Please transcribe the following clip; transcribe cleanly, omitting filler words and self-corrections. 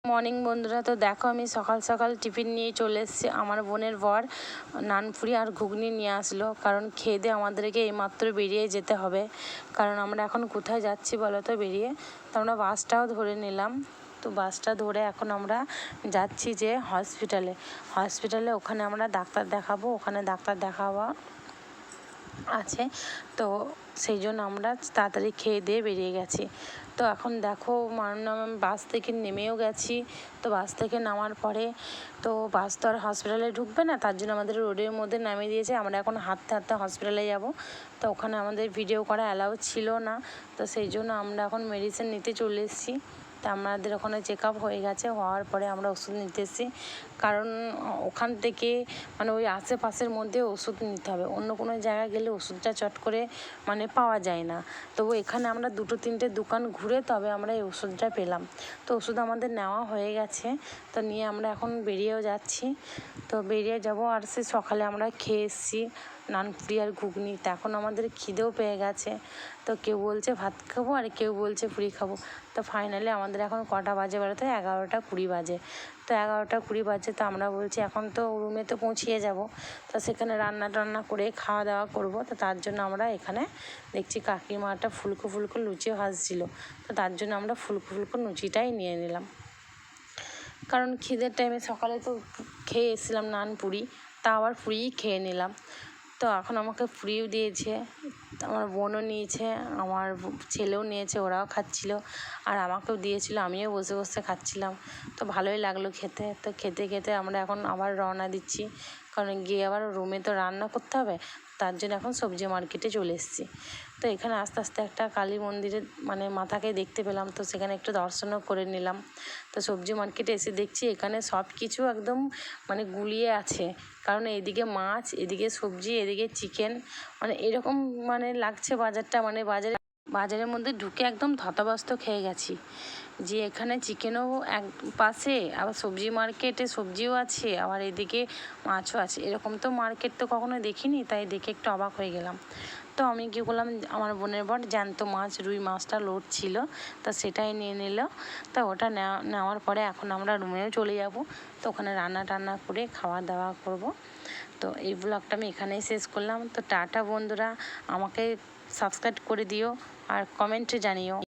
Morning বন্ধুরা, তো দেখো আমি সকাল সকাল টিফিন নিয়ে চলে এসেছি। আমার বোনের বর নানপুরি আর ঘুগনি নিয়ে আসলো, কারণ খেয়ে দিয়ে আমাদেরকে এইমাত্র বেরিয়ে যেতে হবে। কারণ আমরা এখন কোথায় যাচ্ছি বলো তো, বেরিয়ে তো আমরা বাসটাও ধরে নিলাম। তো বাসটা ধরে এখন আমরা যাচ্ছি যে হসপিটালে ওখানে আমরা ডাক্তার দেখাবো, ওখানে ডাক্তার দেখাবো আছে। তো সেই জন্য আমরা তাড়াতাড়ি খেয়ে দিয়ে বেরিয়ে গেছি। তো এখন দেখো আমি বাস থেকে নেমেও গেছি। তো বাস থেকে নামার পরে তো বাস তো আর হসপিটালে ঢুকবে না, তার জন্য আমাদের রোডের মধ্যে নামিয়ে দিয়েছে। আমরা এখন হাঁটতে হাঁটতে হসপিটালে যাব। তো ওখানে আমাদের ভিডিও করা অ্যালাউ ছিল না, তো সেই জন্য আমরা এখন মেডিসিন নিতে চলে এসেছি। তা আমাদের ওখানে চেক আপ হয়ে গেছে, হওয়ার পরে আমরা ওষুধ নিতে এসেছি। কারণ ওখান থেকে ওই আশেপাশের মধ্যে ওষুধ নিতে হবে, অন্য কোনো জায়গায় গেলে ওষুধটা চট করে পাওয়া যায় না। তবু এখানে আমরা 2-3টে দোকান ঘুরে তবে আমরা এই ওষুধটা পেলাম। তো ওষুধ আমাদের নেওয়া হয়ে গেছে, তো নিয়ে আমরা এখন বেরিয়েও যাচ্ছি। তো বেরিয়ে যাব, আর সে সকালে আমরা খেয়ে এসেছি নানপুরি আর ঘুগনি। তো এখন আমাদের খিদেও পেয়ে গেছে। তো কেউ বলছে ভাত খাবো আর কেউ বলছে পুরি খাবো। তো ফাইনালি আমাদের এখন কটা বাজে বলো তো? 11টা 20 বাজে। তো 11টা 20 বাজে, তো আমরা বলছি এখন তো রুমে তো পৌঁছিয়ে যাব, তো সেখানে রান্না টান্না করে খাওয়া দাওয়া করব। তো তার জন্য আমরা এখানে দেখছি কাকিমাটা ফুলকো ফুলকো লুচি ভাজছিল, তো তার জন্য আমরা ফুলকো ফুলকো লুচিটাই নিয়ে নিলাম। কারণ খিদের টাইমে সকালে তো খেয়ে এসেছিলাম নানপুরি, তা আবার পুরিই খেয়ে নিলাম। তো এখন আমাকে পুরিও দিয়েছে, আমার বোনও নিয়েছে, আমার ছেলেও নিয়েছে, ওরাও খাচ্ছিল, আর আমাকেও দিয়েছিল, আমিও বসে বসে খাচ্ছিলাম। তো ভালোই লাগলো খেতে। তো খেতে খেতে আমরা এখন আবার রওনা দিচ্ছি, কারণ গিয়ে আবার রুমে তো রান্না করতে হবে। তার জন্য এখন সবজি মার্কেটে চলে এসেছি। তো এখানে আস্তে আস্তে একটা কালী মন্দিরের মাথাকে দেখতে পেলাম, তো সেখানে একটু দর্শনও করে নিলাম। তো সবজি মার্কেটে এসে দেখছি এখানে সব কিছু একদম গুলিয়ে আছে, কারণ এদিকে মাছ, এদিকে সবজি, এদিকে চিকেন, এরকম লাগছে বাজারটা, বাজারের মধ্যে ঢুকে একদম থতমত খেয়ে গেছি যে এখানে চিকেনও এক পাশে, আবার সবজি মার্কেটে সবজিও আছে, আবার এদিকে মাছও আছে। এরকম তো মার্কেট তো কখনো দেখিনি, তাই দেখে একটু অবাক হয়ে গেলাম। তো আমি কী করলাম, আমার বোনের বর জ্যান্ত মাছ, রুই মাছটা লোড ছিল, তা সেটাই নিয়ে নিল। তা ওটা নেওয়ার পরে এখন আমরা রুমেও চলে যাব। তো ওখানে রান্না টান্না করে খাওয়া দাওয়া করব। তো এই ব্লগটা আমি এখানেই শেষ করলাম। তো টাটা বন্ধুরা, আমাকে সাবস্ক্রাইব করে দিও আর কমেন্টে জানিও।